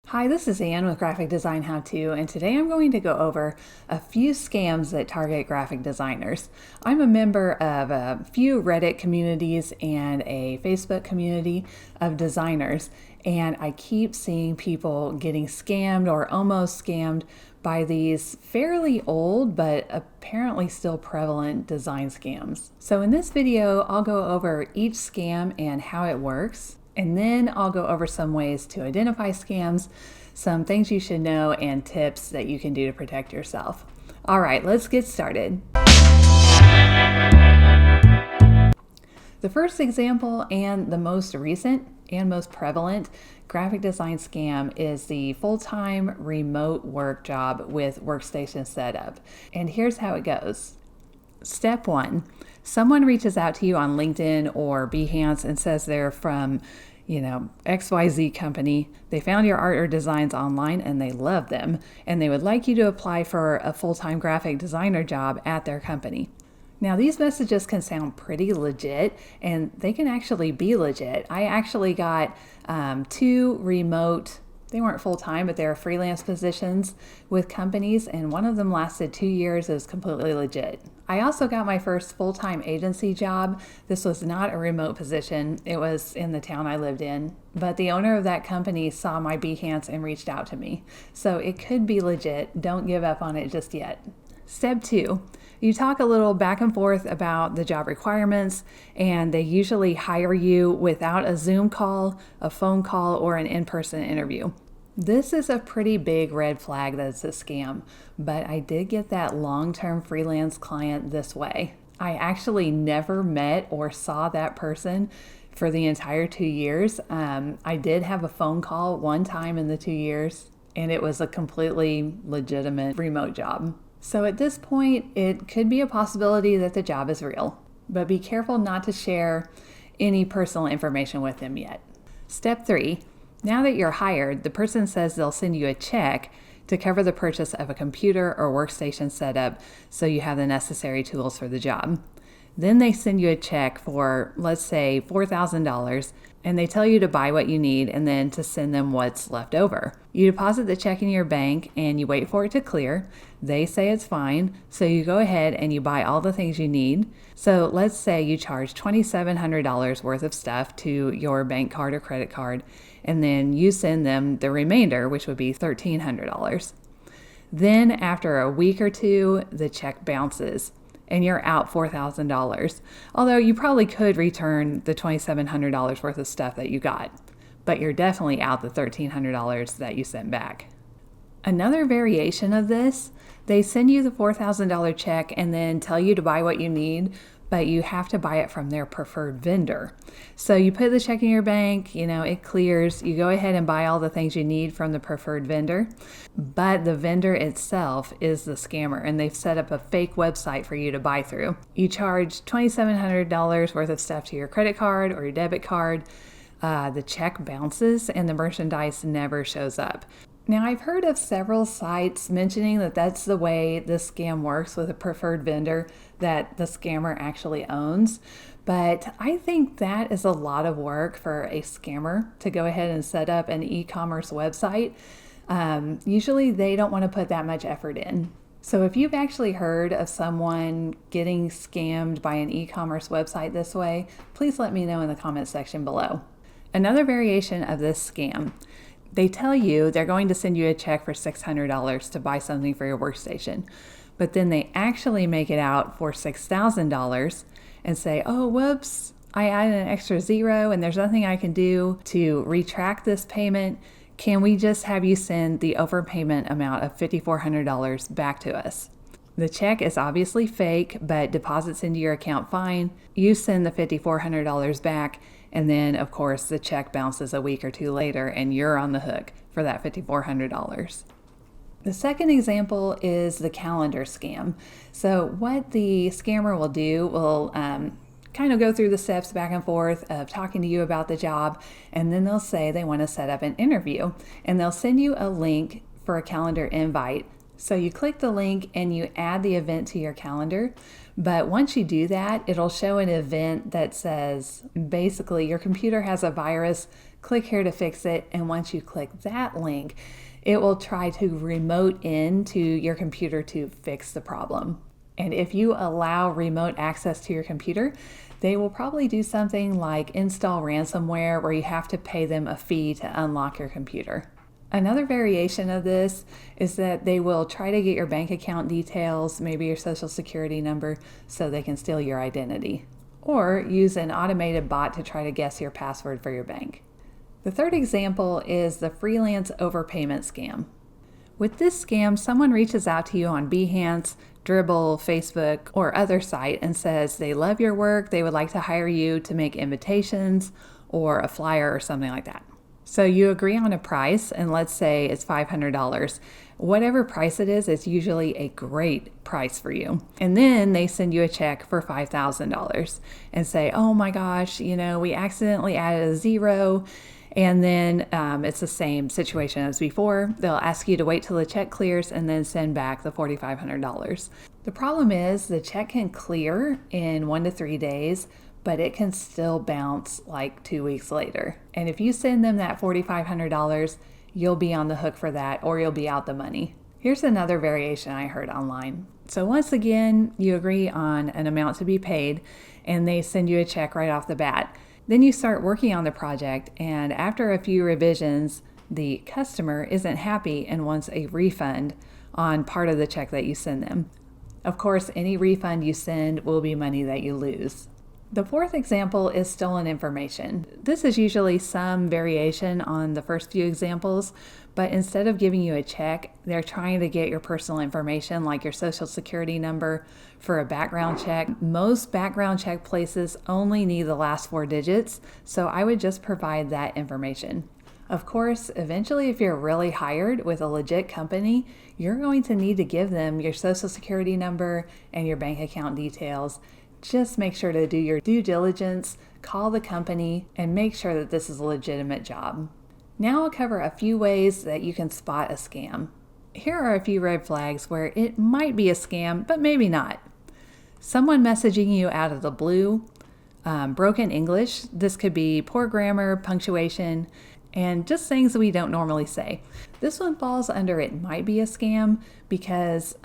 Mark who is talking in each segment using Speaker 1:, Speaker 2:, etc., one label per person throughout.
Speaker 1: Hi, this is Ann with Graphic Design How To, and today I'm going to go over a few scams that target graphic designers. I'm a member of a few Reddit communities and a Facebook community of designers, and I keep seeing people getting scammed or almost scammed by these fairly old but apparently still prevalent design scams. So in this video, I'll go over each scam and how it works. And then I'll go over some ways to identify scams, some things you should know, and tips that you can do to protect yourself. All right, let's get started. The first example and the most recent and most prevalent graphic design scam is the full-time remote work job with workstation setup. And here's how it goes. Step 1, someone reaches out to you on LinkedIn or Behance and says they're from, XYZ company. They found your art or designs online and they love them, and they would like you to apply for a full-time graphic designer job at their company. Now, these messages can sound pretty legit, and they can actually be legit. I actually got 2 remote, they weren't full-time, but they were freelance positions with companies, and one of them lasted 2 years. It was completely legit. I also got my first full-time agency job. This was not a remote position. It was in the town I lived in, but the owner of that company saw my Behance and reached out to me. So it could be legit. Don't give up on it just yet. Step 2, you talk a little back and forth about the job requirements, and they usually hire you without a Zoom call, a phone call, or an in-person interview. This is a pretty big red flag that it's a scam, but I did get that long-term freelance client this way. I actually never met or saw that person for the entire 2 years. I did have a phone call one time in the 2 years, and it was a completely legitimate remote job. So at this point, it could be a possibility that the job is real, but be careful not to share any personal information with them yet. Step 3, now that you're hired, the person says they'll send you a check to cover the purchase of a computer or workstation setup so you have the necessary tools for the job. Then they send you a check for, let's say, $4,000, and they tell you to buy what you need and then to send them what's left over. You deposit the check in your bank and you wait for it to clear. They say it's fine, so you go ahead and you buy all the things you need. So let's say you charge $2,700 worth of stuff to your bank card or credit card, and then you send them the remainder, which would be $1,300. Then after a week or two, the check bounces and you're out $4,000. Although you probably could return the $2,700 worth of stuff that you got, but you're definitely out the $1,300 that you sent back. Another variation of this, they send you the $4,000 check and then tell you to buy what you need, but you have to buy it from their preferred vendor. So you put the check in your bank, it clears, you go ahead and buy all the things you need from the preferred vendor, but the vendor itself is the scammer, and they've set up a fake website for you to buy through. You charge $2,700 worth of stuff to your credit card or your debit card, the check bounces and the merchandise never shows up. Now, I've heard of several sites mentioning that that's the way this scam works with a preferred vendor that the scammer actually owns, but I think that is a lot of work for a scammer to go ahead and set up an e-commerce website. Usually they don't want to put that much effort in. So if you've actually heard of someone getting scammed by an e-commerce website this way, please let me know in the comments section below. Another variation of this scam, they tell you they're going to send you a check for $600 to buy something for your workstation, but then they actually make it out for $6,000 and say, oh, whoops, I added an extra zero and there's nothing I can do to retract this payment. Can we just have you send the overpayment amount of $5,400 back to us? The check is obviously fake, but deposits into your account fine. You send the $5,400 back, and then, of course, the check bounces a week or two later, and you're on the hook for that $5,400. The second example is the calendar scam. So what the scammer will do will kind of go through the steps back and forth of talking to you about the job, and then they'll say they want to set up an interview, and they'll send you a link for a calendar invite. So you click the link and you add the event to your calendar. But once you do that, it'll show an event that says basically your computer has a virus click here to fix it. And once you click that link, it will try to remote into your computer to fix the problem. And if you allow remote access to your computer, they will probably do something like install ransomware where you have to pay them a fee to unlock your computer. Another variation of this is that they will try to get your bank account details, maybe your social security number, so they can steal your identity. Or use an automated bot to try to guess your password for your bank. The third example is the Freelance Overpayment scam. With this scam, someone reaches out to you on Behance, Dribbble, Facebook, or other site and says they love your work, they would like to hire you to make invitations or a flyer or something like that. So you agree on a price, and let's say it's $500. Whatever price it is, it's usually a great price for you. And then they send you a check for $5,000 and say, oh my gosh, we accidentally added a zero. And then it's the same situation as before. They'll ask you to wait till the check clears and then send back the $4,500. The problem is the check can clear in 1 to 3 days, but it can still bounce like 2 weeks later. And if you send them that $4,500, you'll be on the hook for that, or you'll be out the money. Here's another variation I heard online. So once again, you agree on an amount to be paid, and they send you a check right off the bat. Then you start working on the project, and after a few revisions, the customer isn't happy and wants a refund on part of the check that you send them. Of course, any refund you send will be money that you lose. The fourth example is stolen information. This is usually some variation on the first few examples, but instead of giving you a check, they're trying to get your personal information like your social security number for a background check. Most background check places only need the last 4 digits, so I would just provide that information. Of course, eventually if you're really hired with a legit company, you're going to need to give them your social security number and your bank account details. Just make sure to do your due diligence, call the company, and make sure that this is a legitimate job. Now I'll cover a few ways that you can spot a scam. Here are a few red flags where it might be a scam, but maybe not. Someone messaging you out of the blue, broken English. This could be poor grammar, punctuation, and just things that we don't normally say. This one falls under it might be a scam because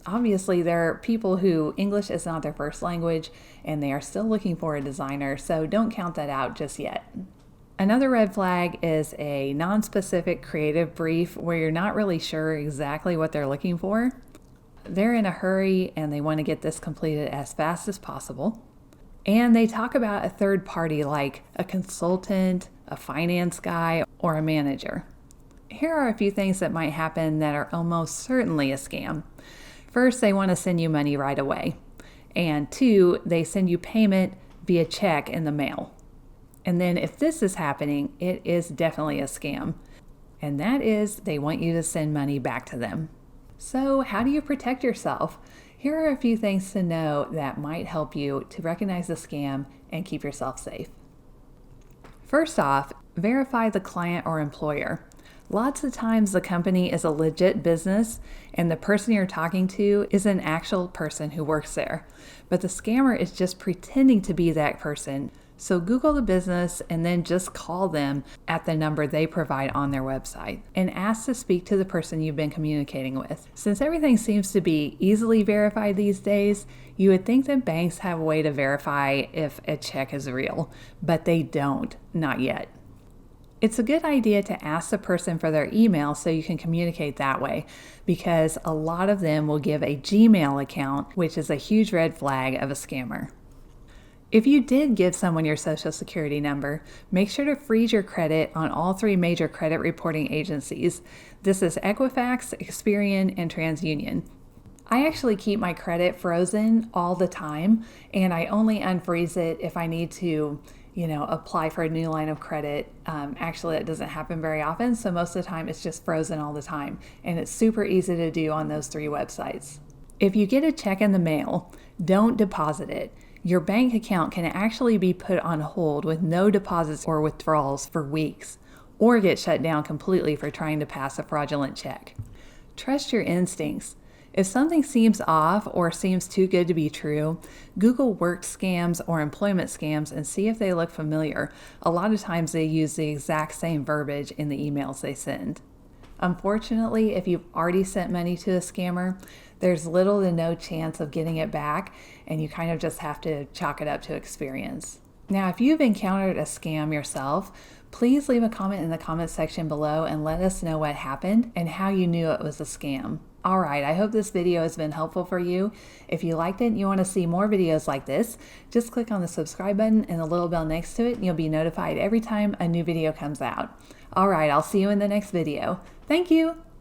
Speaker 1: obviously there are people who English is not their first language and they are still looking for a designer, so don't count that out just yet. Another red flag is a non-specific creative brief where you're not really sure exactly what they're looking for. They're in a hurry and they want to get this completed as fast as possible. And they talk about a third party like a consultant, a finance guy, or a manager. Here are a few things that might happen that are almost certainly a scam. First, they want to send you money right away. And 2, they send you payment via check in the mail. And then if this is happening, it is definitely a scam. And that is they want you to send money back to them. So how do you protect yourself? Here are a few things to know that might help you to recognize the scam and keep yourself safe. First off, verify the client or employer. Lots of times the company is a legit business and the person you're talking to is an actual person who works there, but the scammer is just pretending to be that person. So Google the business and then just call them at the number they provide on their website and ask to speak to the person you've been communicating with. Since everything seems to be easily verified these days, you would think that banks have a way to verify if a check is real, but they don't, not yet. It's a good idea to ask the person for their email so you can communicate that way, because a lot of them will give a Gmail account, which is a huge red flag of a scammer. If you did give someone your social security number, make sure to freeze your credit on all 3 major credit reporting agencies. This is Equifax, Experian, and TransUnion. I actually keep my credit frozen all the time, and I only unfreeze it if I need to apply for a new line of credit. Actually, it doesn't happen very often, so most of the time it's just frozen all the time, and it's super easy to do on those 3 websites. If you get a check in the mail, don't deposit it. Your bank account can actually be put on hold with no deposits or withdrawals for weeks, or get shut down completely for trying to pass a fraudulent check. Trust your instincts. If something seems off or seems too good to be true, Google work scams or employment scams and see if they look familiar. A lot of times they use the exact same verbiage in the emails they send. Unfortunately, if you've already sent money to a scammer, there's little to no chance of getting it back, and you kind of just have to chalk it up to experience. Now, if you've encountered a scam yourself, please leave a comment in the comment section below and let us know what happened and how you knew it was a scam. Alright, I hope this video has been helpful for you. If you liked it and you want to see more videos like this, just click on the subscribe button and the little bell next to it and you'll be notified every time a new video comes out. Alright, I'll see you in the next video. Thank you!